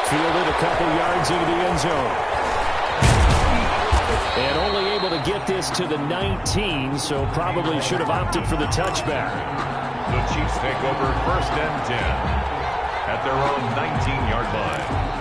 Fielded a couple yards into the end zone. And only able to get this to the 19, so probably should have opted for the touchback. The Chiefs take over 1st and 10 at their own 19-yard line.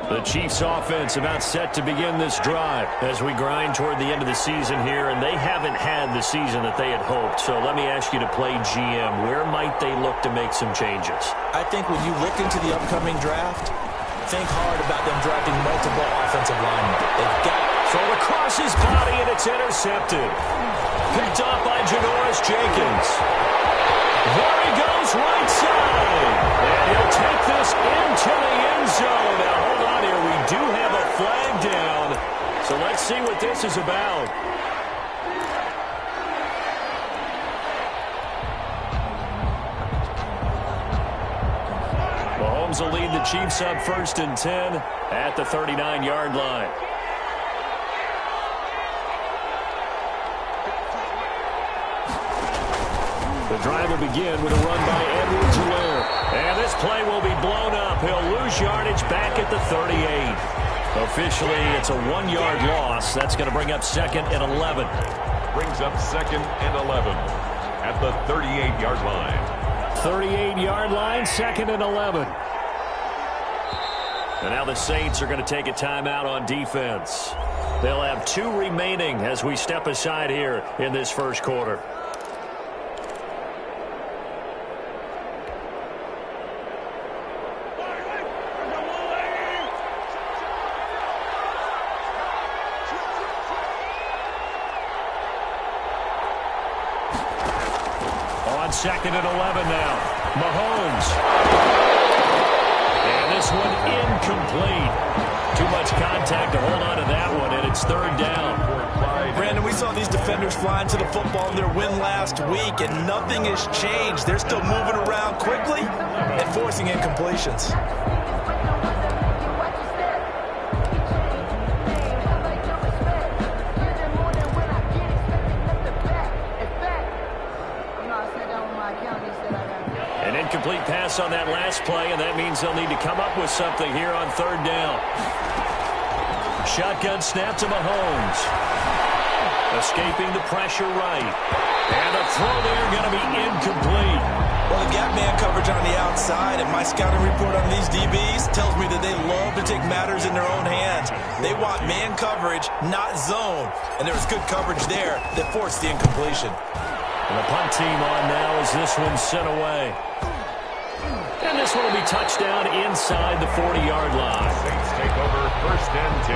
The Chiefs offense about set to begin this drive as we grind toward the end of the season here, and they haven't had the season that they had hoped. So let me ask you to play GM. Where might they look to make some changes? I think when you look into the upcoming draft, think hard about them drafting multiple offensive linemen. They've got thrown across his body, and it's intercepted. Picked off by Janoris Jenkins. There he goes, right side. And he'll take this into the end zone. Now, hold on here. We do have a flag down. So let's see what this is about. Mahomes will lead the Chiefs up 1st and 10 at the 39-yard line. The drive will begin with a run by Edwards-Helaire. And this play will be blown up. He'll lose yardage back at the 38. Officially, it's a 1-yard loss. That's going to bring up 2nd and 11. Brings up 2nd and 11 at the 38-yard line. 38-yard line, 2nd and 11. And now the Saints are going to take a timeout on defense. They'll have 2 remaining as we step aside here in this first quarter. On 2nd and 11 now. Mahomes. And this one incomplete. Too much contact to hold on to that one, and it's 3rd down. Brandon, we saw these defenders flying to the football in their win last week, and nothing has changed. They're still moving around quickly and forcing incompletions. Incomplete pass on that last play, and that means they'll need to come up with something here on 3rd down. Shotgun snap to Mahomes. Escaping the pressure right. And the throw there going to be incomplete. Well, the gap man coverage on the outside, and my scouting report on these DBs tells me that they love to take matters in their own hands. They want man coverage, not zone. And there was good coverage there that forced the incompletion. And the punt team on now as this one's sent away. And this one will be touchdown inside the 40-yard line. Saints take over 1st and 10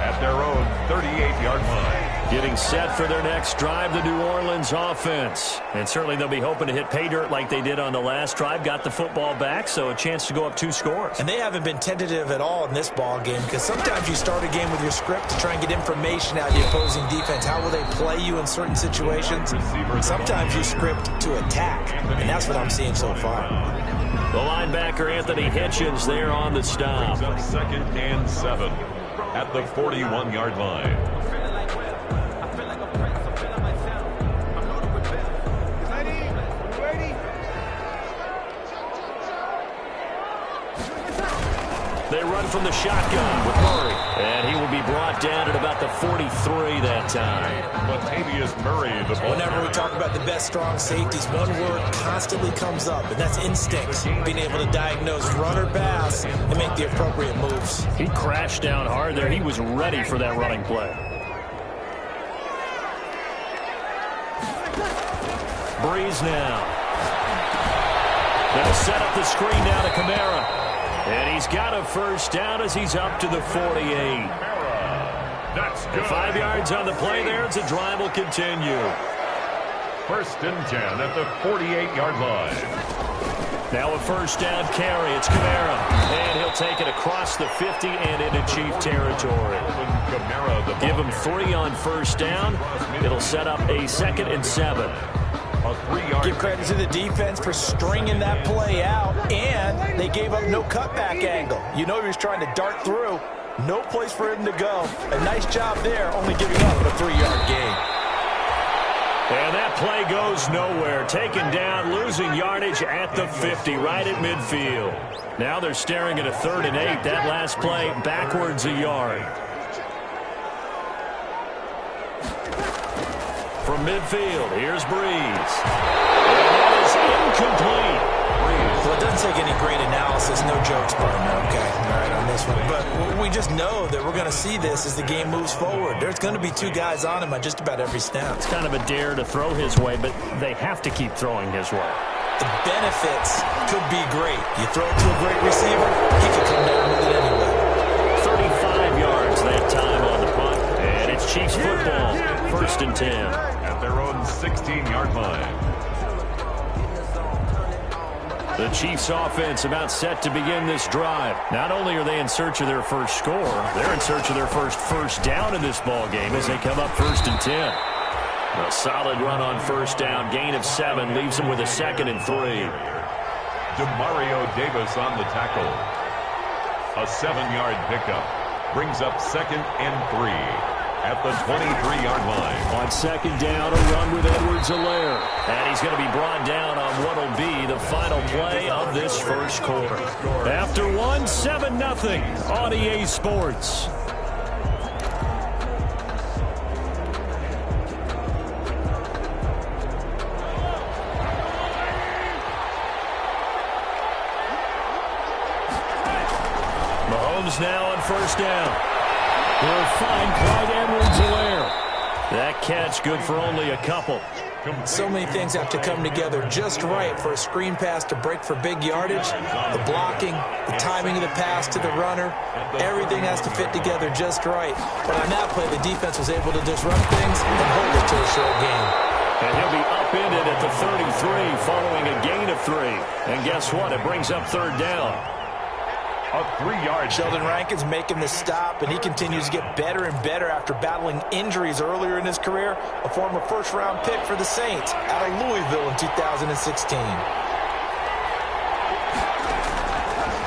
at their own 38-yard line. Getting set for their next drive, the New Orleans offense. And certainly they'll be hoping to hit pay dirt like they did on the last drive. Got the football back, so a chance to go up 2 scores. And they haven't been tentative at all in this ball game, because sometimes you start a game with your script to try and get information out of the opposing defense. How will they play you in certain situations? Sometimes you script to attack, and that's what I'm seeing so far. The linebacker, Anthony Hitchens, there on the stop. 2nd and 7 at the 41-yard line. They run from the shotgun with Murray. And he will be brought down at about the 43 that time. Latavius Murray, the ball. Whenever we talk about the best strong safeties, one word constantly comes up, and that's instincts. Being able to diagnose run or pass and make the appropriate moves. He crashed down hard there. He was ready for that running play. Breeze now. They'll set up the screen now to Kamara. And he's got a 1st down as he's up to the 48. That's good. 5 yards on the play there as the drive will continue. 1st and 10 at the 48-yard line. Now a 1st down carry. It's Kamara. And he'll take it across the 50 and into Chief territory. Give him 3 on 1st down. It'll set up a 2nd and 7. A 3-yard Give credit to the defense for stringing that play out, and they gave up no cutback angle. You know he was trying to dart through. No place for him to go. A nice job there, only giving up a 3-yard gain. And that play goes nowhere. Taken down, losing yardage at the 50, right at midfield. Now they're staring at a 3rd and 8. That last play, backwards a yard. From midfield, here's Breeze. And that is incomplete. Well, it doesn't take any great analysis. No jokes, partner, okay? All right, on this one. But we just know that we're going to see this as the game moves forward. There's going to be 2 guys on him on just about every snap. It's kind of a dare to throw his way, but they have to keep throwing his way. The benefits could be great. You throw it to a great receiver, he could come down with it anyway. 35 yards that time on the punt, and it's Chiefs football, 1st and 10. at their own 16-yard line. The Chiefs offense about set to begin this drive. Not only are they in search of their first score, they're in search of their first down in this ball game as they come up 1st and 10. A solid run on 1st down, gain of 7, leaves them with a 2nd and 3. Demario Davis on the tackle. A 7-yard pickup brings up 2nd and 3 at the 23-yard line. On 2nd down, a run with Edwards-Helaire. And he's going to be brought down on what will be the final play of this first quarter. After 1, 7-0 on EA Sports. Mahomes now on 1st down. He'll find Clyde Edwards-Helaire. That catch good for only a couple. So many things have to come together just right for a screen pass to break for big yardage. The blocking, the timing of the pass to the runner, everything has to fit together just right. But on that play, the defense was able to disrupt things and hold it to a short gain. And he'll be upended at the 33 following a gain of 3. And guess what? It brings up 3rd down. A 3-yard. Sheldon Rankins making the stop, and he continues to get better and better after battling injuries earlier in his career. A former first-round pick for the Saints out of Louisville in 2016.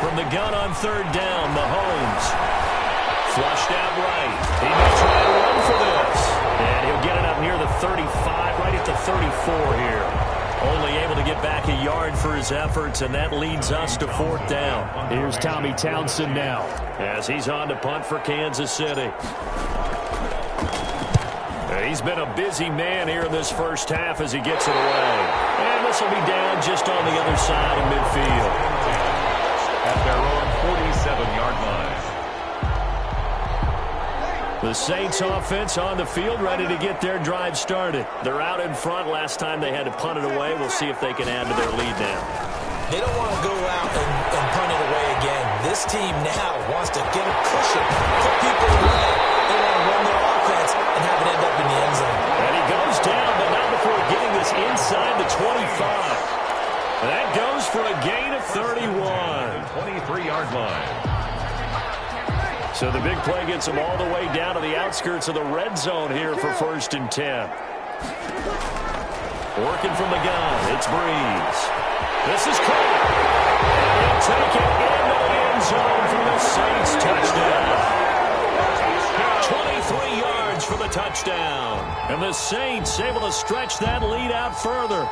From the gun on 3rd down, Mahomes. Flushed out right. He may try to run for this. And he'll get it up near the 35, right at the 34 here. Only able to get back a yard for his efforts, and that leads us to 4th down. Here's Tommy Townsend now as he's on to punt for Kansas City. He's been a busy man here in this first half as he gets it away. And this will be down just on the other side of midfield. At their own 47-yard line. The Saints offense on the field, ready to get their drive started. They're out in front. Last time they had to punt it away. We'll see if they can add to their lead now. They don't want to go out and punt it away again. This team now wants to get a cushion, put people away. They want to run their offense and have it end up in the end zone. And he goes down, but not before getting this inside the 25. And that goes for a gain of 31. 23-yard line. So the big play gets them all the way down to the outskirts of the red zone here for 1st and 10. Working from the gun, it's Breeze. This is caught. And he'll take it into the end zone for the Saints touchdown. 23 yards for the touchdown. And the Saints able to stretch that lead out further.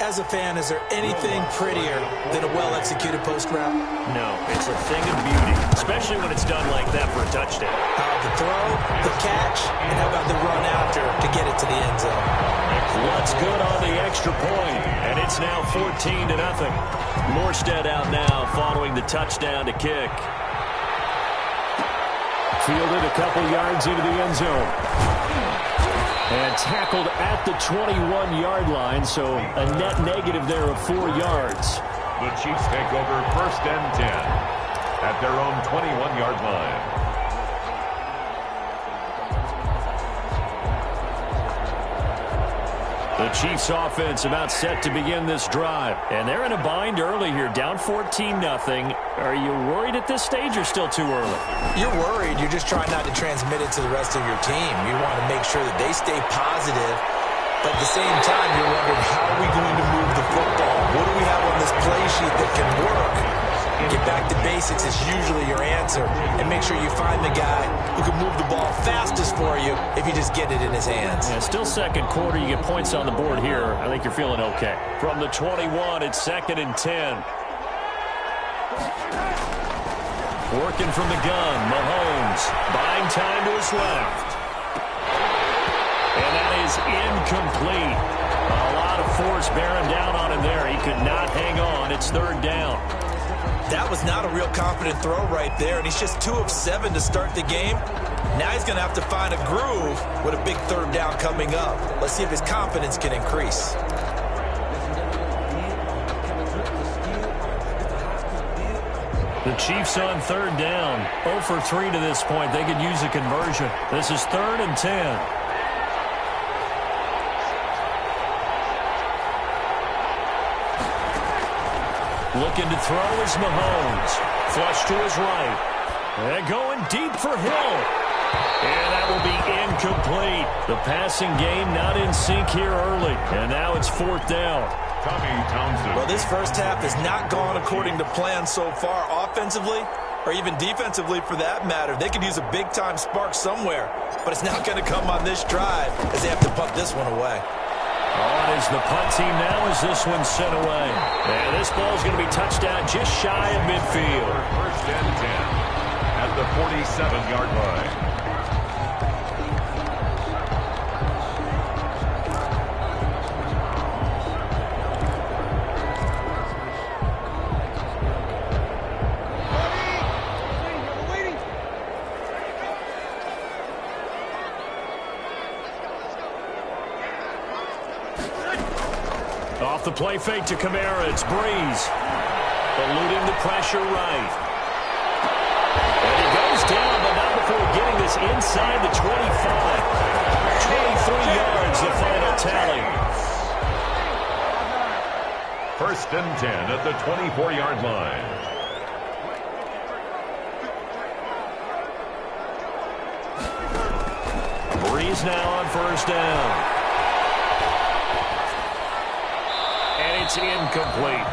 As a fan, is there anything prettier than a well-executed post route? No, it's a thing of beauty, especially when it's done like that for a touchdown. How about the throw, the catch, and how about the run after to get it to the end zone? What's good on the extra point, and it's now 14-0. Morstead out now following the touchdown to kick. Fielded a couple yards into the end zone. And tackled at the 21-yard line, so a net negative there of 4 yards. The Chiefs take over 1st and 10 at their own 21-yard line. The Chiefs offense about set to begin this drive. And they're in a bind early here, down 14-0. Are you worried at this stage or still too early? You're worried. You're just trying not to transmit it to the rest of your team. You want to make sure that they stay positive. But at the same time, you're wondering, how are we basics is usually your answer. And make sure you find the guy who can move the ball fastest for you if you just get it in his hands. Yeah, still second quarter. You get points on the board here. I think you're feeling okay. From the 21, it's 2nd and 10. Working from the gun, Mahomes buying time to his left. And that is incomplete. A lot of force bearing down on him there. He could not hang on. It's 3rd down. That was not a real confident throw right there, and he's just 2 of 7 to start the game. Now he's going to have to find a groove with a big 3rd down coming up. Let's see if his confidence can increase. The Chiefs on 3rd down. 0 for 3 to this point. They could use a conversion. This is 3rd and 10. Looking to throw is Mahomes. Flush to his right. And going deep for Hill. And that will be incomplete. The passing game not in sync here early. And now it's 4th down. Tommy Townsend. Well, this first half has not gone according to plan so far offensively or even defensively for that matter. They could use a big-time spark somewhere, but it's not going to come on this drive as they have to punt this one away. On is the punt team now as this one's sent away. And this ball's going to be touchdown just shy of midfield. 1st and 10 at the 47-yard line. Off the play fake to Kamara, it's Breeze. Eluding the pressure right. And he goes down, but not before getting this inside the 25. 23 yards, the final tally. 1st and 10 at the 24-yard line. Breeze now on 1st down. It's incomplete.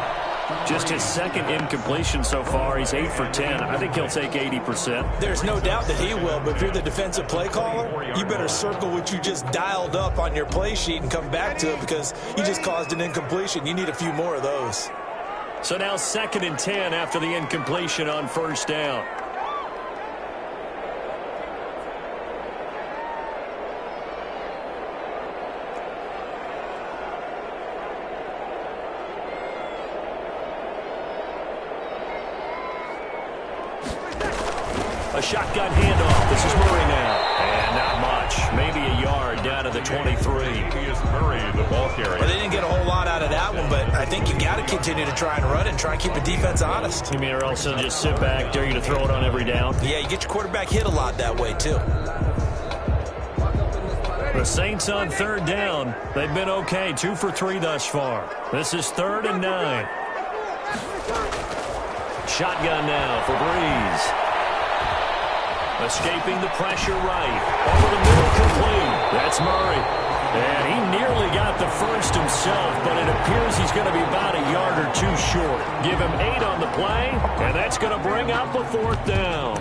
Just his 2nd incompletion so far. He's 8 for 10. I think he'll take 80%. There's no doubt that he will, but if you're the defensive play caller, you better circle what you just dialed up on your play sheet and come back to it because you just caused an incompletion. You need a few more of those. So now 2nd and 10 after the incompletion on 1st down. A shotgun handoff. This is Murray now. And not much. Maybe a yard down to the 23. He is Murray, the ball carrier. Well, they didn't get a whole lot out of that one, but I think you got to continue to try and run it and try and keep the defense honest. You mean or else they'll just sit back, dare you to throw it on every down? Yeah, you get your quarterback hit a lot that way, too. The Saints on 3rd down. They've been okay. 2 for 3 thus far. This is 3rd and 9. Shotgun now for Breeze. Escaping the pressure right. Over the middle, complete. That's Murray. And he nearly got the first himself, but it appears he's going to be about a yard or 2 short. Give him 8 on the play, and that's going to bring up a 4th down.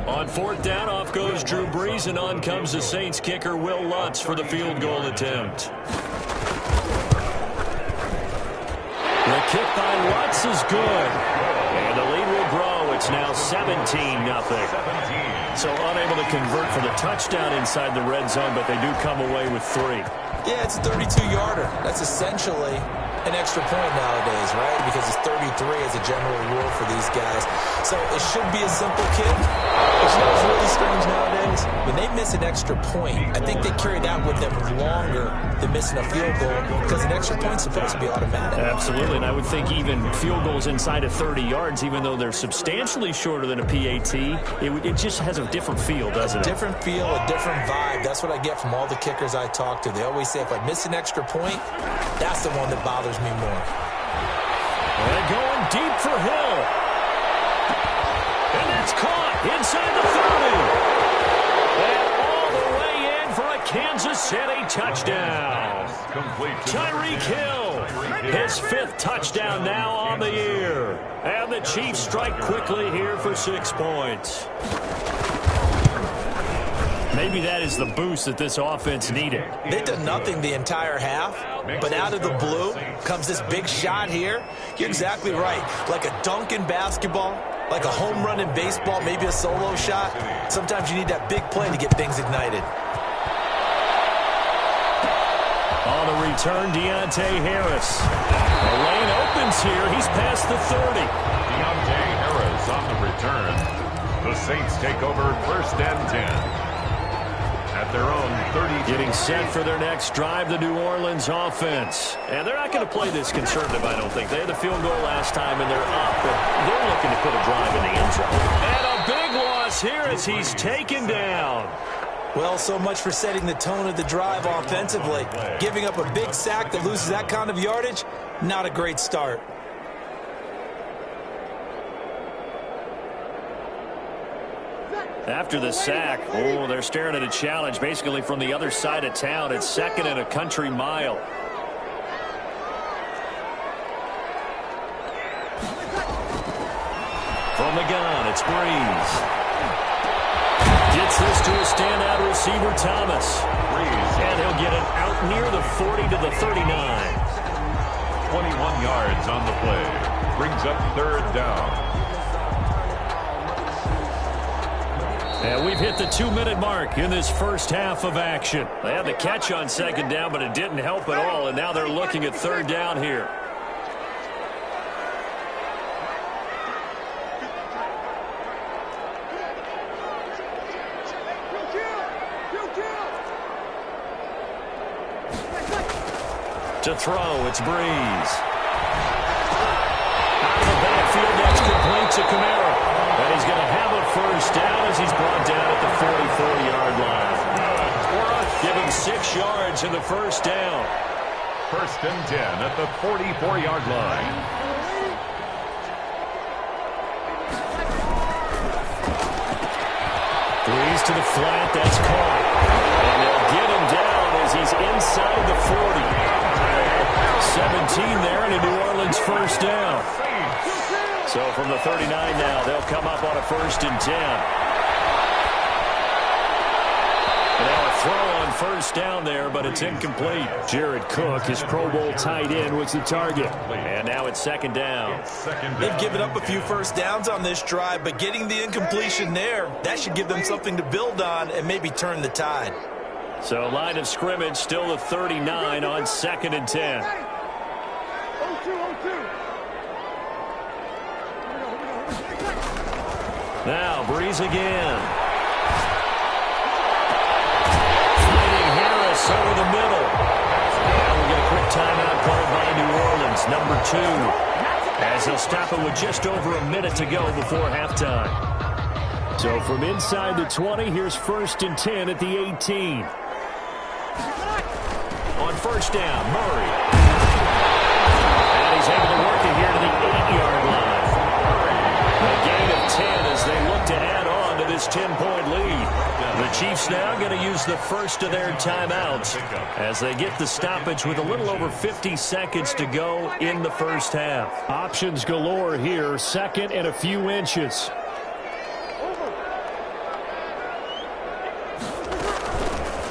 On 4th down, off goes Drew Brees, and on comes the Saints kicker, Will Lutz, for the field goal attempt. The kick by Lutz is good. And the lead will grow. It's now 17-0. So unable to convert for the touchdown inside the red zone, but they do come away with 3. Yeah, it's a 32-yarder. That's essentially an extra point nowadays, right? Because it's 33 as a general rule for these guys. So it should be a simple kick. But you know what's really strange nowadays? When they miss an extra point, I think they carry that with them longer than missing a field goal because an extra point's supposed to be automatic. Absolutely, and I would think even field goals inside of 30 yards, even though they're substantially shorter than a PAT, it just has a different feel, doesn't it? A different feel, a different vibe. That's what I get from all the kickers I talk to. They always say if I miss an extra point, that's the one that bothers me more. And going deep for Hill. And it's caught inside the 30. And all the way in for a Kansas City touchdown. complete. Tyreek Hill, his 5th touchdown now on the year. And the Chiefs strike quickly here for 6 points. Maybe that is the boost that this offense needed. They did nothing the entire half, but out of the blue comes this big shot here. You're exactly right. Like a dunk in basketball, like a home run in baseball, maybe a solo shot. Sometimes you need that big play to get things ignited. On the return, Deontay Harris. The lane opens here. He's past the 30. Deontay Harris on the return. The Saints take over 1st and 10. At their own 30. Getting set for their next drive, the New Orleans offense. And they're not going to play this conservative, I don't think. They had the field goal last time, and they're up. But they're looking to put a drive in the end zone. And a big loss here as he's taken down. Well, so much for setting the tone of the drive offensively. Giving up a big sack that loses that kind of yardage, not a great start. After the sack, they're staring at a challenge basically from the other side of town. It's 2nd and a country mile. From the gun, it's Breeze. Gets this to a standout receiver, Thomas. And he'll get it out near the 40 to the 39. 21 yards on the play. Brings up 3rd down. And we've hit the 2-minute mark in this first half of action. They had the catch on 2nd down, but it didn't help at all, and now they're looking at 3rd down here. To throw, it's Breeze. Out of the backfield, that's complete to Kamara. And he's going to have a 1st down as he's brought down at the 44-yard line. Give him 6 yards in the 1st down. 1st and 10 at the 44-yard line. Breeze to the flat, that's caught. And they'll get him down as he's inside the 40. 17 there and a New Orleans 1st down. So from the 39 now, they'll come up on a 1st and 10. And now a throw on 1st down there, but it's incomplete. Jared Cook, his Pro Bowl tight end, was the target. And now it's 2nd down. They've given up a few 1st downs on this drive, but getting the incompletion there, that should give them something to build on and maybe turn the tide. So line of scrimmage still the 39 on 2nd and 10. Now Breeze again. Fighting Harris over the middle. And we get a quick timeout called by New Orleans, number 2. As they'll stop it with just over a minute to go before halftime. So from inside the 20, here's 1st and 10 at the 18. On 1st down, Murray. And he's able to work it here to the 8-yard line. A gain of 10 as they look to add on to this 10-point lead. The Chiefs now going to use the first of their timeouts as they get the stoppage with a little over 50 seconds to go in the 1st half. Options galore here, 2nd and a few inches.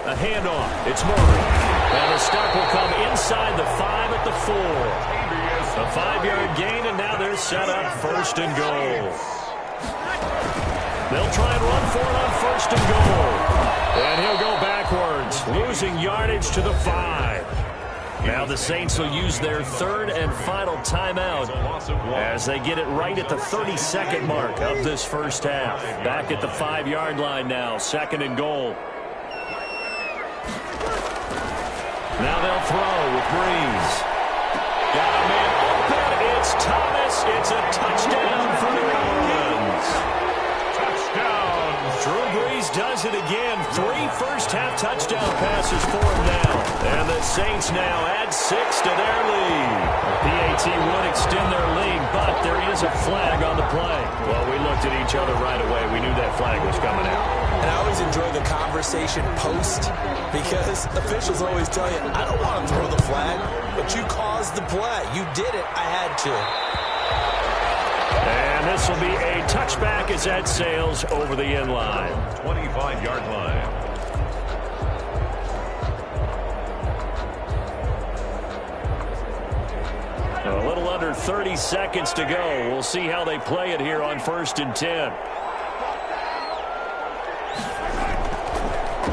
A handoff. It's Murray. And the stop will come inside the 5 at the 4. A 5-yard gain, and now they're set up 1st and goal. They'll try and run for it on 1st and goal. And he'll go backwards, losing yardage to the 5. Now the Saints will use their 3rd and final timeout as they get it right at the 32nd mark of this 1st half. Back at the 5-yard line now, 2nd and goal. Now they'll throw with Breeze. Got a man open. It's Thomas. It's a touchdown for New Orleans. Touchdown. Drew Brees does it again. 3 first-half touchdown passes for him now. And the Saints now add 6 to their lead. The PAT would extend their lead, but there is a flag on the play. Well, we looked at each other right away. We knew that flag was coming out. And I always enjoy the conversation conversation post, because officials always tell you, I don't want to throw the flag, but you caused the play. You did it. I had to. And this will be a touchback as that sails over the end line. 25-yard line. A little under 30 seconds to go. We'll see how they play it here on 1st and 10.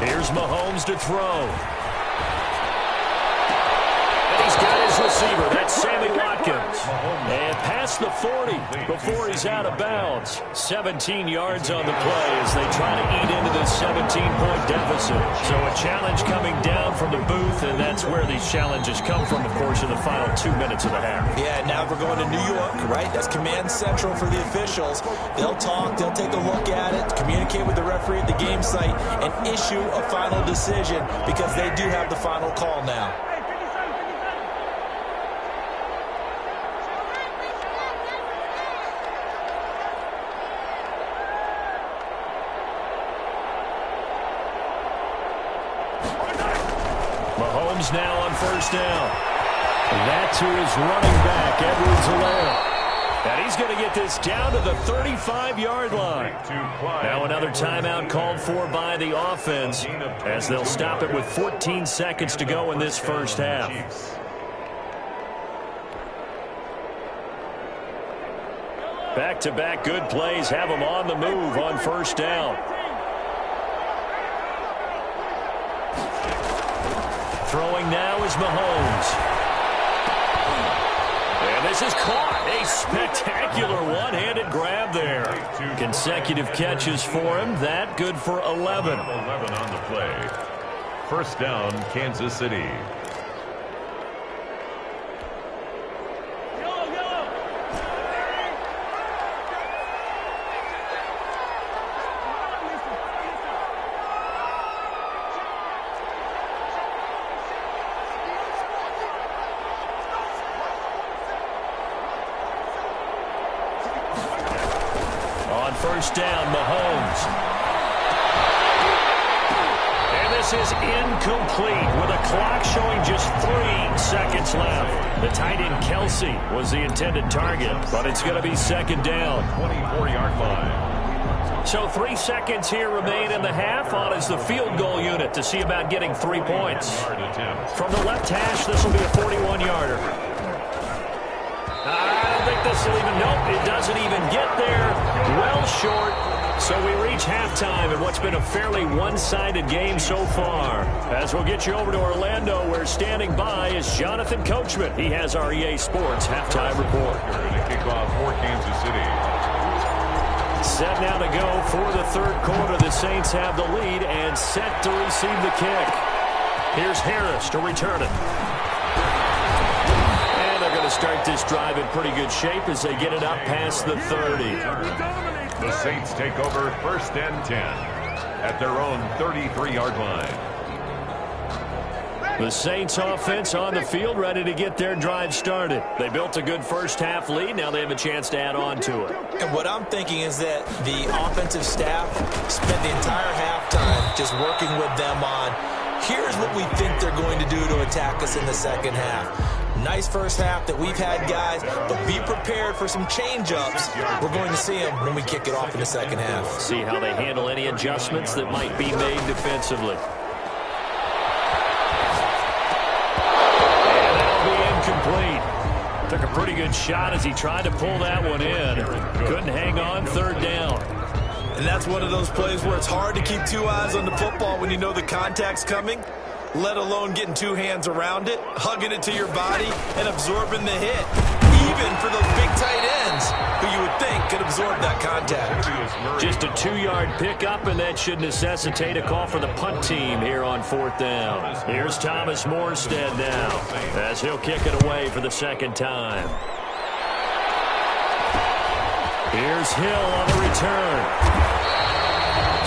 Here's Mahomes to throw. And he's got his receiver. That's Sammy Watkins. And past the 40 before he's out of bounds. 17 yards on the play as they try to eat into this 17-point deficit. So a challenge coming down from the booth, and that's where these challenges come from, of course, in the final 2 minutes of the half. Yeah, now we're going to New York, right? That's command central for the officials. They'll talk, they'll take a look at it, communicate with the referee at the game site, and issue a final decision because they do have the final call now. Mahomes now on 1st down. And that's who is running back, Edwards-Helaire. And he's going to get this down to the 35-yard line. Now another timeout called for by the offense as they'll stop it with 14 seconds to go in this first half. Back-to-back good plays have them on the move on 1st down. Throwing now is Mahomes. And this is caught. A spectacular one-handed grab there. Consecutive catches for him. That good for 11. 11 on the play. 1st down, Kansas City. On 1st down, Mahomes. And this is incomplete with a clock showing just 3 seconds left. The tight end Kelsey was the intended target, but it's going to be 2nd down. 24-yard line. So 3 seconds here remain in the half. On is the field goal unit to see about getting 3 points. From the left hash, this will be a 41-yarder. I don't think this will even, nope, it doesn't even get there. Well short. So we reach halftime in what's been a fairly one-sided game so far. As we'll get you over to Orlando, where standing by is Jonathan Coachman. He has our EA Sports halftime report. The kickoff for Kansas City. Set now to go for the 3rd quarter. The Saints have the lead and set to receive the kick. Here's Harris to return it. Start this drive in pretty good shape as they get it up past the 30. The Saints take over 1st and 10 at their own 33-yard line. The Saints offense on the field, ready to get their drive started. They built a good first half lead. Now they have a chance to add on to it. And what I'm thinking is that the offensive staff spent the entire halftime just working with them on, here's what we think they're going to do to attack us in the 2nd half. Nice first half that we've had, guys, but be prepared for some change-ups. We're going to see them when we kick it off in the 2nd half. See how they handle any adjustments that might be made defensively. And that'll be incomplete. Took a pretty good shot as he tried to pull that one in. Couldn't hang on, 3rd down. And that's one of those plays where it's hard to keep 2 eyes on the football when you know the contact's coming, let alone getting 2 hands around it, hugging it to your body, and absorbing the hit. Even for those big tight ends who you would think could absorb that contact. Just a 2-yard pickup, and that should necessitate a call for the punt team here on 4th down. Here's Thomas Morstead now as he'll kick it away for the 2nd time. Here's Hill on the return.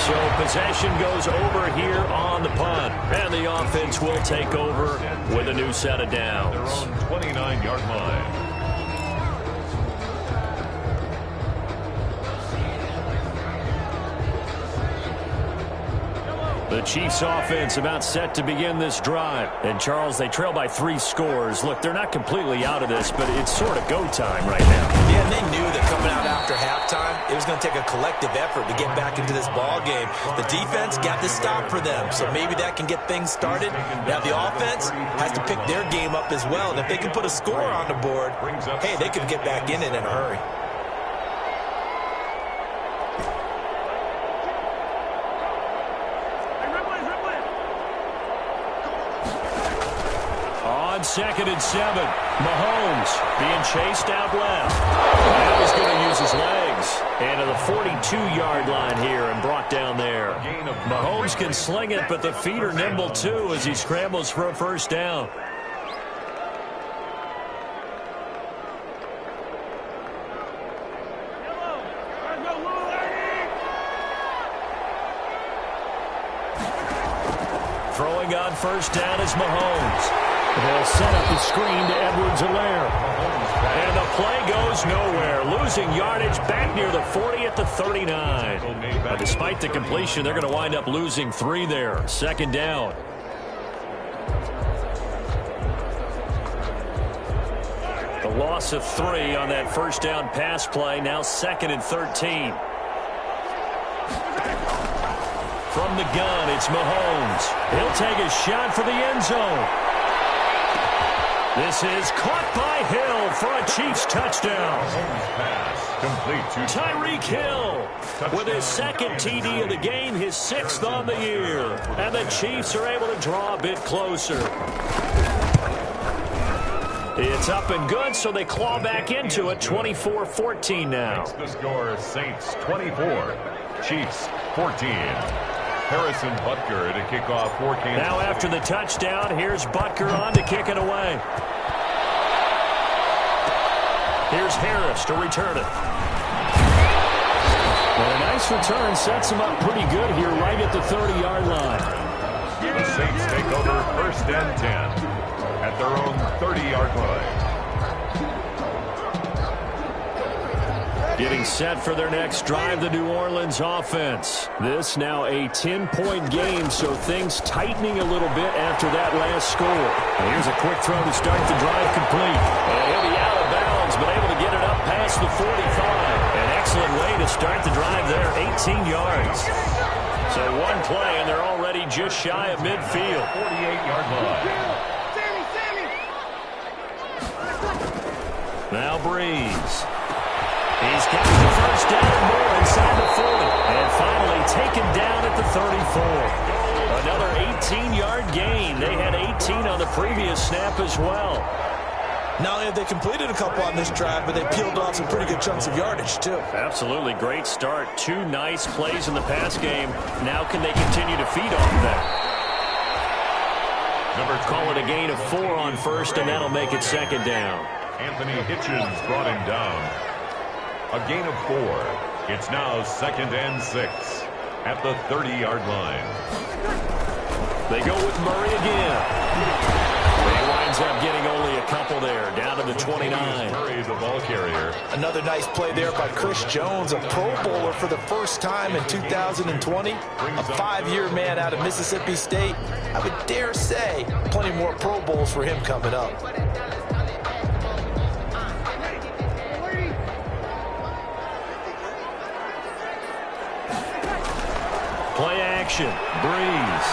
So possession goes over here on the punt. And the offense will take over with a new set of downs. 29-yard line. The Chiefs offense about set to begin this drive. And, Charles, they trail by 3 scores. Look, they're not completely out of this, but it's sort of go time right now. Yeah, and they knew that coming out after halftime, it was going to take a collective effort to get back into this ball game. The defense got the stop for them, so maybe that can get things started. Now the offense has to pick their game up as well, and if they can put a score on the board, hey, they can get back in it in a hurry. On 2nd and 7, Mahomes being chased out left. Now he's going to use his legs. And to the 42-yard line here and brought down there. Mahomes can sling it, but the feet are nimble too as he scrambles for a first down. Throwing on first down is Mahomes. They'll set up the screen to Edwards-Helaire. And the play goes nowhere. Losing yardage back near the 40 at the 39. But despite the completion, they're going to wind up losing 3 there. 2nd down. The loss of 3 on that first down pass play. Now 2nd and 13. From the gun, it's Mahomes. He'll take a shot for the end zone. This is caught by Hill for a Chiefs touchdown. Tyreek Hill with his 2nd TD of the game, his 6th on the year. And the Chiefs are able to draw a bit closer. It's up and good, so they claw back into it, 24-14 now. The score, Saints 24, Chiefs 14. Harrison Butker to kick off for Kansas. Now after the touchdown, here's Butker on to kick it away. Here's Harris to return it. And a nice return sets him up pretty good here right at the 30-yard line. The Saints take over 1st and 10 at their own 30-yard line. Getting set for their next drive, the New Orleans offense. This now a 10-point game, so things tightening a little bit after that last score. And here's a quick throw to start the drive complete. And he'll be out of bounds, but able to get it up past the 45. An excellent way to start the drive there, 18 yards. So one play, and they're already just shy of midfield. 48-yard line. Now Breeze. He's got the first down more inside the 40. And finally taken down at the 34. Another 18-yard gain. They had 18 on the previous snap as well. Not only have they completed a couple on this drive, but they peeled off some pretty good chunks of yardage, too. Absolutely. Great start. 2 nice plays in the pass game. Now can they continue to feed off that? Call it a gain of 4 on first, and that'll make it 2nd down. Anthony Hitchens brought him down. A gain of 4. It's now 2nd and 6 at the 30-yard line. They go with Murray again. He winds up getting only a couple there, down to the 29. Murray, the ball carrier. Another nice play there by Chris Jones, a Pro Bowler for the first time in 2020. A 5-year man out of Mississippi State. I would dare say plenty more Pro Bowls for him coming up. Play action. Breeze.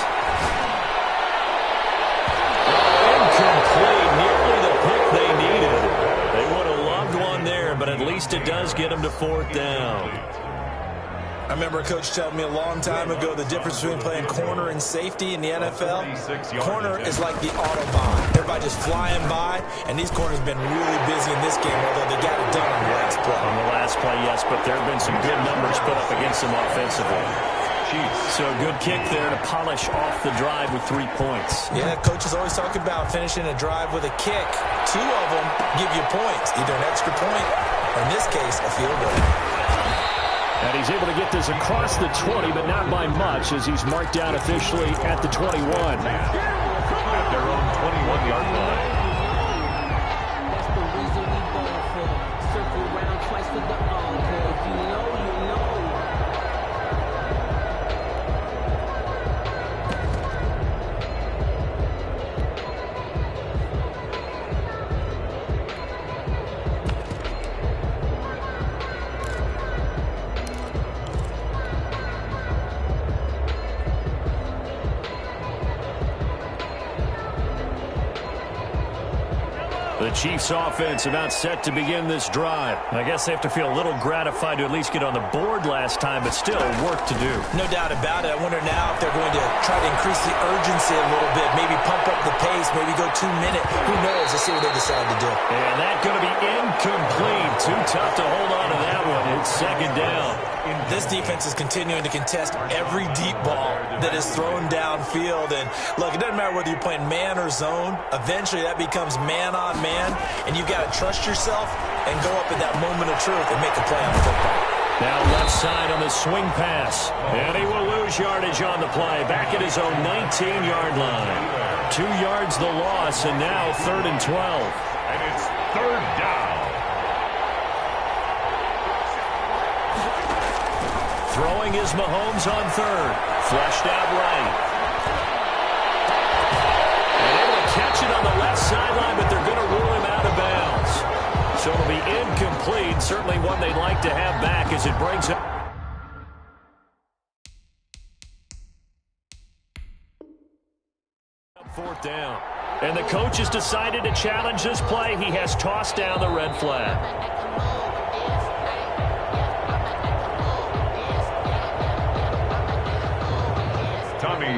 Incomplete. Nearly the pick they needed. They would have loved one there, but at least it does get them to 4th down. I remember a coach telling me a long time ago the difference between playing corner and safety in the NFL. Corner is like the Autobahn. Everybody just flying by, and these corners have been really busy in this game, although they got it done on the last play. On the last play, yes, but there have been some good numbers put up against them offensively. So good kick there to polish off the drive with 3 points. Yeah, coaches always talk about finishing a drive with a kick. 2 of them give you points, either an extra point or, in this case, a field goal. And he's able to get this across the 20, but not by much, as he's marked down officially at the 21. At their own 21-yard line. That's the reason we ball for. Circle round twice for the encore. If you know, you know. The Chiefs offense about set to begin this drive. I guess they have to feel a little gratified to at least get on the board last time, but still work to do. No doubt about it. I wonder now if they're going to try to increase the urgency a little bit, maybe pump up the pace, maybe go 2 minutes. Who knows? Let's see what they decide to do. And that's going to be incomplete. Too tough to hold on to that one. It's second down. This defense is continuing to contest every deep ball that is thrown downfield. And look, it doesn't matter whether you're playing man or zone. Eventually that becomes man on man, and you've got to trust yourself and go up at that moment of truth and make a play on the football. Now left side on the swing pass. And he will lose yardage on the play. Back at his own 19-yard line. 2 yards the loss, and now 3rd and 12. And it's 3rd down. Throwing is Mahomes on 3rd. Flushed out right. And able to catch it on the left sideline, but they're going to rule him out of bounds. So it'll be incomplete. Certainly one they'd like to have back as it brings up. 4th down. And the coach has decided to challenge this play. He has tossed down the red flag.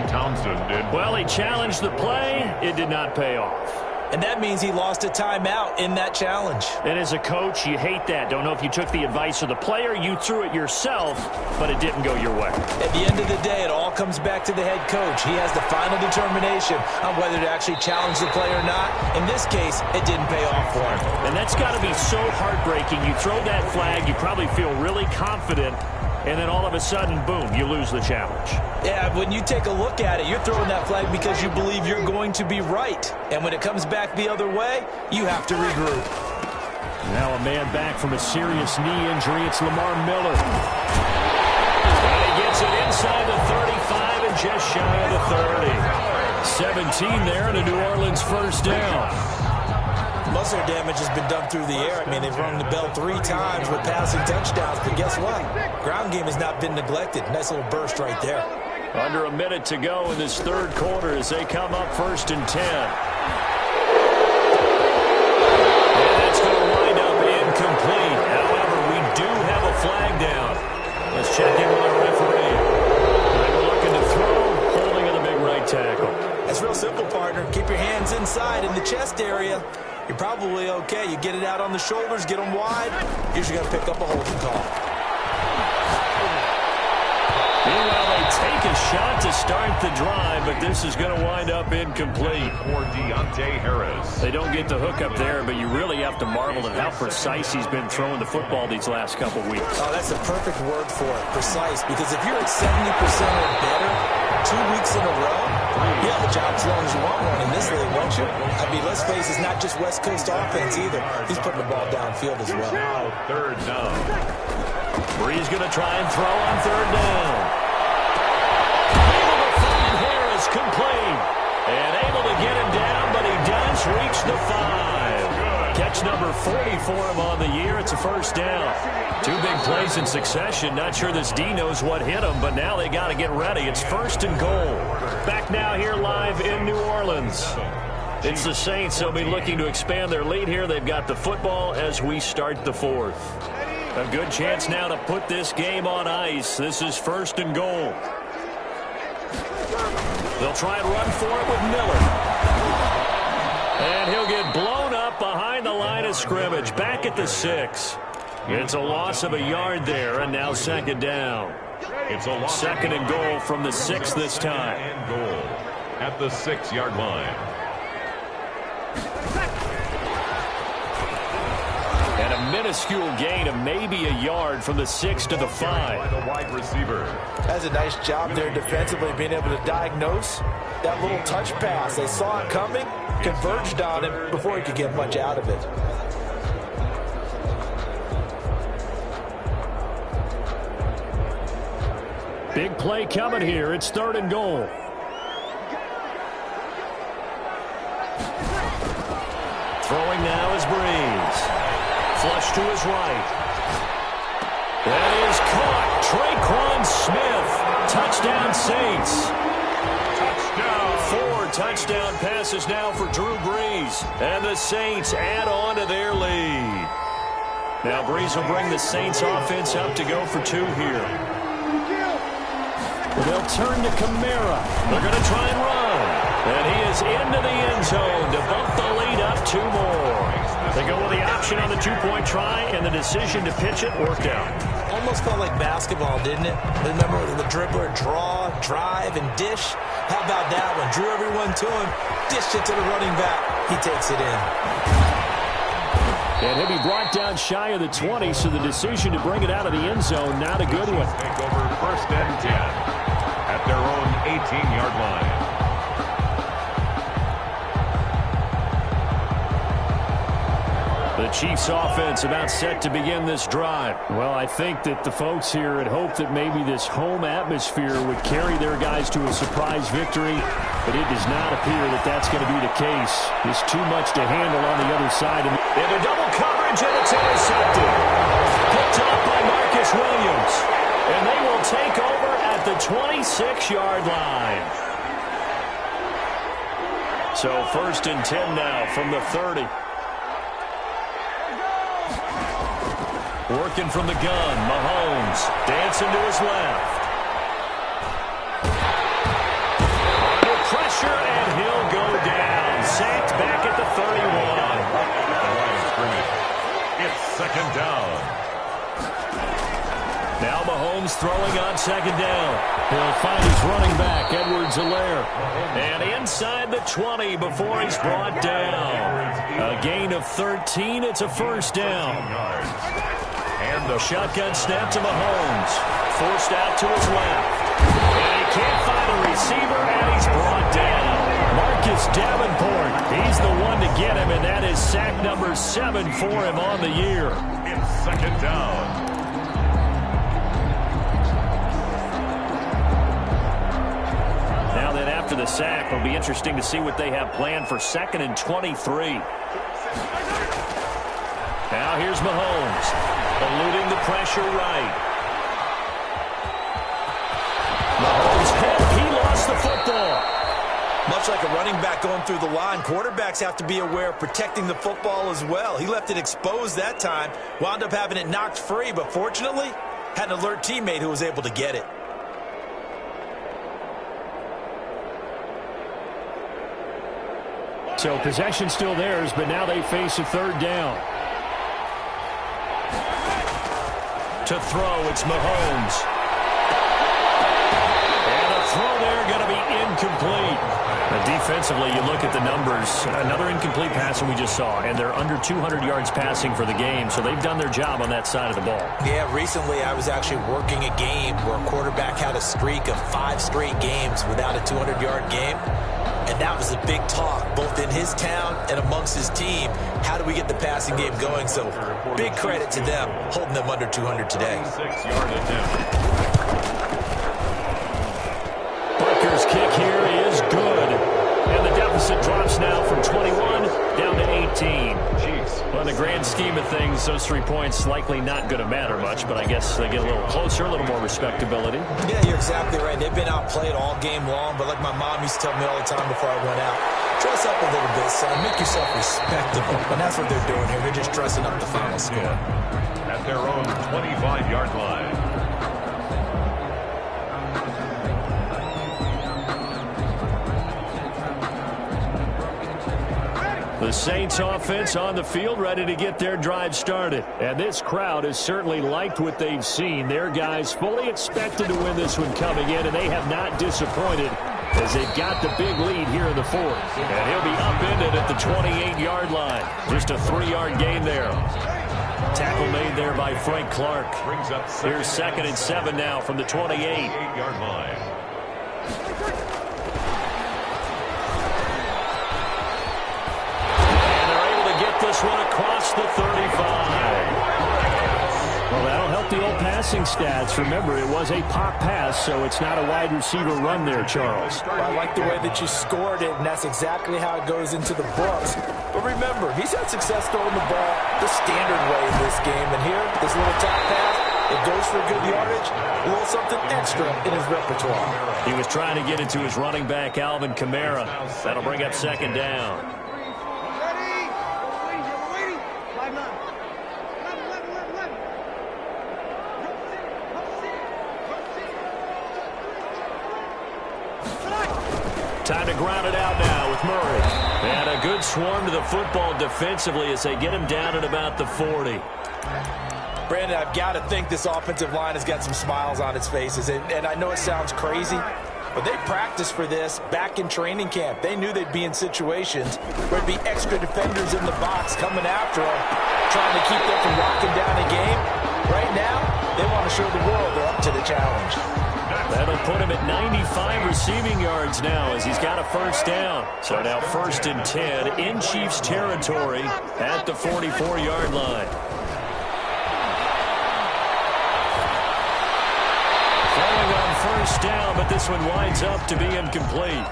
Townsend did. Well, he challenged the play. It did not pay off. And that means he lost a timeout in that challenge. And as a coach, you hate that. Don't know if you took the advice of the player, you threw it yourself, but it didn't go your way. At the end of the day, it all comes back to the head coach. He has the final determination on whether to actually challenge the play or not. In this case, it didn't pay off for him. And that's got to be so heartbreaking. You throw that flag, you probably feel really confident, and then all of a sudden, boom, you lose the challenge. Yeah, when you take a look at it, you're throwing that flag because you believe you're going to be right. And when it comes back the other way, you have to regroup. Now a man back from a serious knee injury. It's Lamar Miller. And he gets it inside the 35 and just shy of the 30. 17 there and a New Orleans 1st down. Most of their damage has been done through the air. I mean, they've rung the bell 3 times with passing touchdowns, but guess what? Ground game has not been neglected. Nice little burst right there. Under a minute to go in this 3rd quarter as they come up 1st and 10. And that's going to wind up incomplete. However, we do have a flag down. Let's check in with our referee. They were looking to throw, holding in the big right tackle. That's real simple, partner. Keep your hands inside in the chest area. You're probably okay. You get it out on the shoulders, get them wide. Usually going to pick up a holding call. Meanwhile, they take a shot to start the drive, but this is going to wind up incomplete. For Deontay Harris. They don't get the hook up there, but you really have to marvel at how precise he's been throwing the football these last couple weeks. Oh, that's the perfect word for it, precise, because if you're at 70% or better 2 weeks in a row, you have a job as long as you want one in this league, won't you? I mean, let's face it, it's not just West Coast offense either. He's putting the ball downfield as well. Now 3rd down. Bree's going to try and throw on 3rd down. Able to find Harris complete. And able to get him down, but he does reach the 5. Catch number 40 for him on the year. It's a 1st down. 2 big plays in succession. Not sure this D knows what hit him, but now they got to get ready. It's 1st and goal. Back now here live in New Orleans. It's the Saints. They'll be looking to expand their lead here. They've got the football as we start the 4th. A good chance now to put this game on ice. This is 1st and goal. They'll try and run for it with Miller. And he'll get blown up behind the line of scrimmage. Back at the 6. It's a loss of a yard there, and now 2nd down. It's a 2nd and goal from the 6 this time. And goal at the 6-yard line. And a minuscule gain of maybe a yard from the 6 to the 5. The wide receiver. That's a nice job there defensively, being able to diagnose that little touch pass. They saw it coming, converged on him before he could get much out of it. Big play coming here. It's 3rd and goal. Throwing now is Breeze. Flush to his right. That is caught. Traquan Smith. Touchdown Saints. Touchdown. 4 touchdown passes now for Drew Brees. And the Saints add on to their lead. Now Brees will bring the Saints offense up to go for 2 here. They'll turn to Kamara. They're going to try and run. And he is into the end zone to bump the lead up 2 more. They go with the option on the 2-point try, and the decision to pitch it worked out. Almost felt like basketball, didn't it? Remember the dribbler, draw, drive, and dish? How about that one? Drew everyone to him, dished it to the running back. He takes it in. And he'll be brought down shy of the 20, so the decision to bring it out of the end zone, not a good one. Take over 1st and 10 at their own 18-yard line. The Chiefs offense about set to begin this drive. Well, I think that the folks here had hoped that maybe this home atmosphere would carry their guys to a surprise victory, but it does not appear that that's going to be the case. There's too much to handle on the other side. Into double coverage, and it's intercepted. Picked up by Marcus Williams. And they will take over at the 26-yard line. So 1st and 10 now from the 30. Working from the gun, Mahomes dancing to his left. Under pressure, and he'll go down. Sacked back at the 31. It's 2nd down. Now Mahomes throwing on 2nd down. He'll find his running back, Edwards-Helaire. And inside the 20 before he's brought down. A gain of 13. It's a 1st down. And the shotgun snap to Mahomes. Forced out to his left. And he can't find a receiver, and he's brought down. Marcus Davenport, he's the one to get him, and that is sack number 7 for him on the year. It's 2nd down. Now then, after the sack, it'll be interesting to see what they have planned for 2nd and 23. Now here's Mahomes, eluding the pressure right. Mahomes hit. He lost the football. Much like a running back going through the line, quarterbacks have to be aware of protecting the football as well. He left it exposed that time, wound up having it knocked free, but fortunately, had an alert teammate who was able to get it. So possession still theirs, but now they face a 3rd down. To throw, it's Mahomes. And a throw there going to be incomplete. Now defensively, you look at the numbers. Another incomplete pass that we just saw, and they're under 200 yards passing for the game, so they've done their job on that side of the ball. Yeah, recently I was actually working a game where a quarterback had a streak of 5 straight games without a 200-yard game. And that was a big talk, both in his town and amongst his team. How do we get the passing game going? So big credit to them, holding them under 200 today. 6-yard attempt. Butker's kick here is good. And the deficit drops now from 21 down to 18. Well, in the grand scheme of things, those 3 points likely not going to matter much, but I guess they get a little closer, a little more respectability. Yeah, you're exactly right. They've been outplayed all game long, but like my mom used to tell me all the time before I went out, dress up a little bit, son. Make yourself respectable. And that's what they're doing here. They're just dressing up the final score. Yeah. At their own 25-yard line. The Saints offense on the field, ready to get their drive started. And this crowd has certainly liked what they've seen. Their guys fully expected to win this one coming in, and they have not disappointed as they've got the big lead here in the 4th. And he'll be upended at the 28-yard line. Just a 3-yard gain there. Tackle made there by Frank Clark. Here's 2nd and 7 now from the 28-yard line. This one across the 35. Well, that'll help the old passing stats. Remember, it was a pop pass, so it's not a wide receiver run there, Charles. I like the way that you scored it, and that's exactly how it goes into the books. But remember, he's had success throwing the ball the standard way in this game. And here, this little top pass, It goes for good yardage, a little something extra in his repertoire. He was trying to get it to his running back, Alvin Kamara. That'll bring up second down. Time to ground it out now with Murray. And a good swarm to the football defensively as they get him down at about the 40. Brandon, I've got to think this offensive line has got some smiles on its faces. And I know it sounds crazy, but they practiced for this back in training camp. They knew they'd be in situations where there'd be extra defenders in the box coming after them, trying to keep them from locking down a game. Right now, they want to show the world they're up to the challenge. That'll put him at 95 receiving yards now as he's got a first down. So now 1st and 10 in Chiefs territory at the 44-yard line. First down, but this one winds up to be incomplete.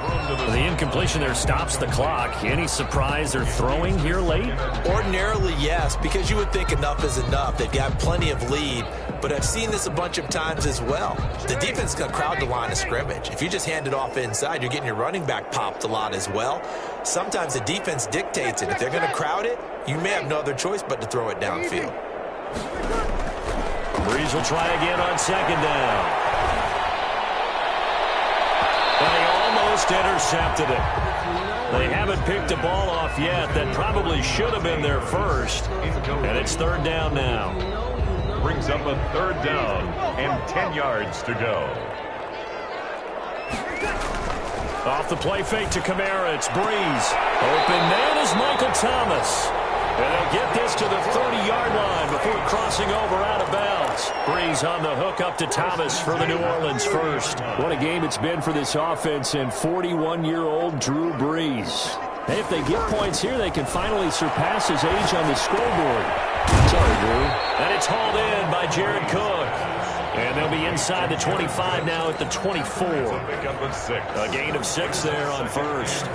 The incompletion there stops the clock. Any surprise they're throwing here late? Ordinarily, yes, because you would think enough is enough. They've got plenty of lead, but I've seen this a bunch of times as well. The defense is going to crowd the line of scrimmage. If you just hand it off inside, you're getting your running back popped a lot as well. Sometimes the defense dictates it. If they're going to crowd it, you may have no other choice but to throw it downfield. Breeze will try again on second down. They almost intercepted it. They haven't picked a ball off yet. That probably should have been their first. And it's 3rd down now. Brings up a 3rd down and 10 yards to go. Off the play fake to Kamara, it's Breeze. Open man is Michael Thomas. And they'll get this to the 30-yard line before crossing over out of bounds. Breeze on the hook up to Thomas for the New Orleans first. What a game it's been for this offense and 41-year-old Drew Brees. Hey, if they get points here, they can finally surpass his age on the scoreboard. Sorry, Drew. And it's hauled in by Jared Cook. And they'll be inside the 25 now at the 24. A gain of 6 there on first.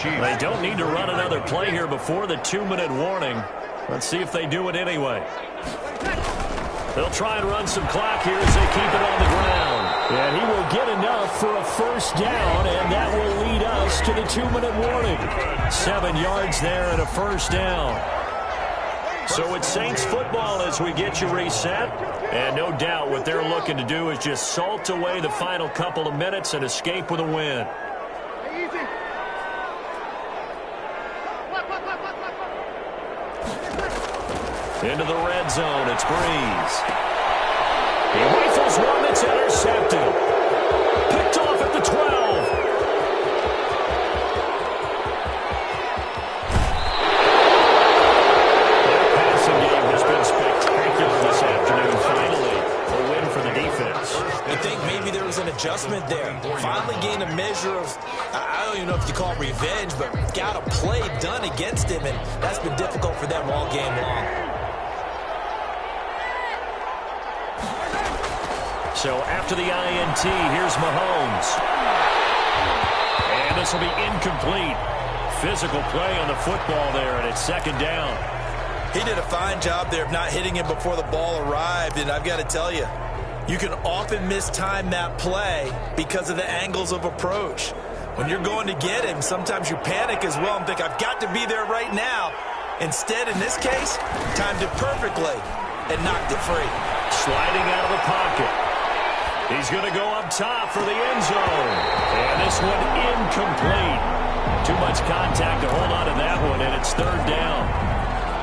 They don't need to run another play here before the 2-minute warning. Let's see if they do it anyway. They'll try and run some clock here as they keep it on the ground. And he will get enough for a first down, and that will lead us to the 2-minute warning. 7 yards there and a first down. So it's Saints football as we get you reset. And no doubt what they're looking to do is just salt away the final couple of minutes and escape with a win. Into the red zone, it's Breeze. He rifles one that's intercepted. Picked off at the 12. That passing game has been spectacular this afternoon. Finally, a win for the defense. You think maybe there was an adjustment there. Finally gained a measure of, I don't even know if you call it revenge, but got a play done against him, and that's been difficult for them all game long. So after the INT, here's Mahomes. And this will be incomplete. Physical play on the football there, and it's 2nd down. He did a fine job there of not hitting him before the ball arrived, and I've got to tell you, you can often mistime that play because of the angles of approach. When you're going to get him, sometimes you panic as well and think, I've got to be there right now. Instead, in this case, timed it perfectly and knocked it free. Sliding out of the pocket. He's going to go up top for the end zone. And this one incomplete. Too much contact to hold on to that one, and it's 3rd down.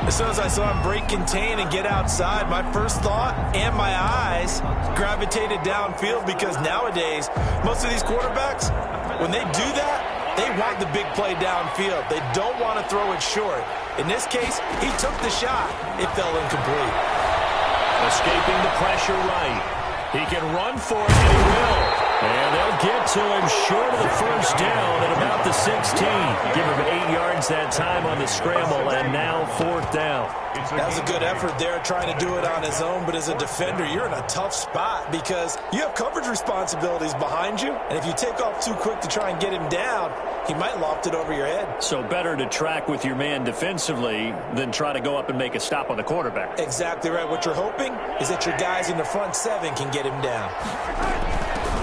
As soon as I saw him break contain and get outside, my first thought and my eyes gravitated downfield because nowadays, most of these quarterbacks, when they do that, they want the big play downfield. They don't want to throw it short. In this case, he took the shot. It fell incomplete. Escaping the pressure right. He can run for it, and he will. And they'll get to him short of the first down at about the 16. Give him 8 yards that time on the scramble, and now fourth down. That was a good effort there, trying to do it on his own. But as a defender, you're in a tough spot because you have coverage responsibilities behind you. And if you take off too quick to try and get him down, he might loft it over your head. So better to track with your man defensively than try to go up and make a stop on the quarterback. Exactly right. What you're hoping is that your guys in the front seven can get him down.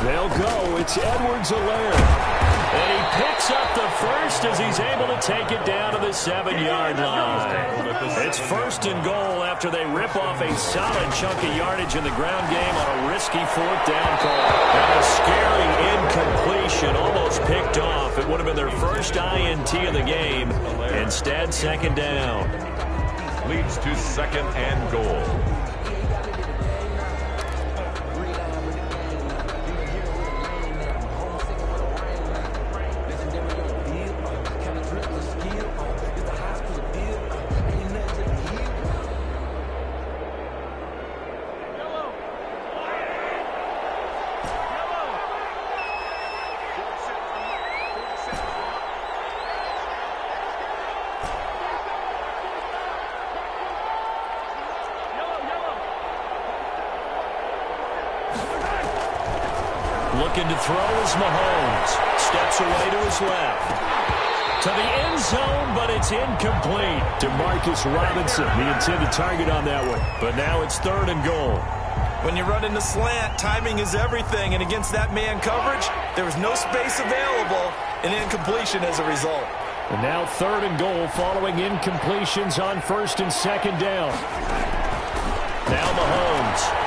They'll go. It's Edwards-Helaire. And he picks up the first as he's able to take it down to the 7-yard line. It's first and goal after they rip off a solid chunk of yardage in the ground game on a risky fourth down call. And a scary incompletion, almost picked off. It would have been their first INT of the game. Instead, second down. Leads to second and goal. Looking to throw is Mahomes. Steps away to his left. To the end zone, but it's incomplete. Demarcus Robinson, the intended target on that one. But now it's third and goal. When you run in the slant, timing is everything. And against that man coverage, there was no space available. An incompletion as a result. And now third and goal following incompletions on first and second down. Now Mahomes.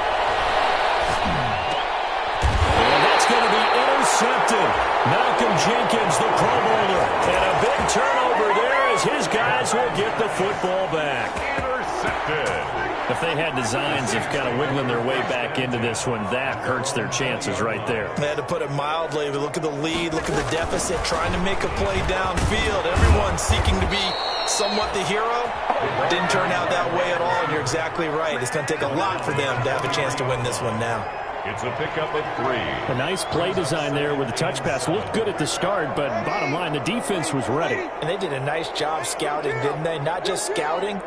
Going to be intercepted. Malcolm Jenkins, the Pro Bowler. And a big turnover there as his guys will get the football back. Intercepted. If they had designs of kind of wiggling their way back into this one, that hurts their chances right there. They had to put it mildly, but look at the lead, look at the deficit, trying to make a play downfield. Everyone seeking to be somewhat the hero. Didn't turn out that way at all, and you're exactly right. It's going to take a lot for them to have a chance to win this one now. It's a pickup of 3. A nice play design there with the touch pass. Looked good at the start, but bottom line, the defense was ready. And they did a nice job scouting, didn't they? Not just scouting,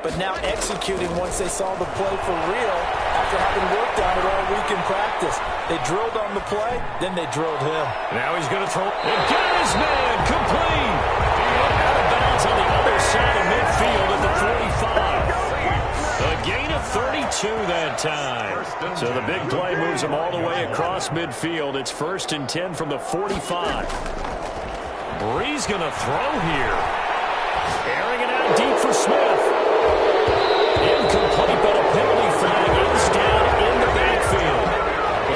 but now executing once they saw the play for real after having worked on it all week in practice. They drilled on the play, then they drilled him. Now he's going to throw. And get his man complete. Out of bounds on the other side of midfield at the 45. A gain of 32 that time. So the big play moves him all the way across midfield. It's first and 10 from the 45. Bree's going to throw here. Airing it out deep for Smith. Incomplete, but a penalty flag is down in the backfield.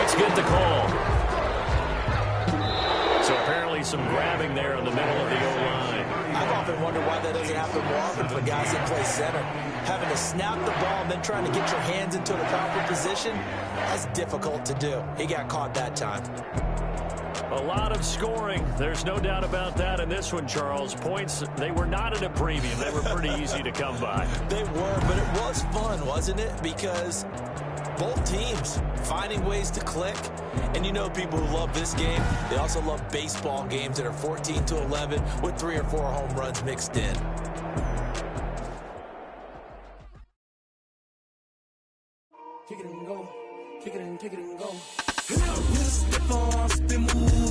Let's get the call. So apparently some grabbing there in the middle of the O-line. I've often wondered why that doesn't happen more often for guys that play center. Having to snap the ball and then trying to get your hands into the proper position, that's difficult to do. He got caught that time. A lot of scoring. There's no doubt about that in this one, Charles. Points, they were not at a premium. They were pretty easy to come by. They were, but it was fun, wasn't it? Because both teams finding ways to click. And you know people who love this game, they also love baseball games that are 14-11 with 3 or 4 home runs mixed in. Kick it and go. Kick it and go. Step on, spin move.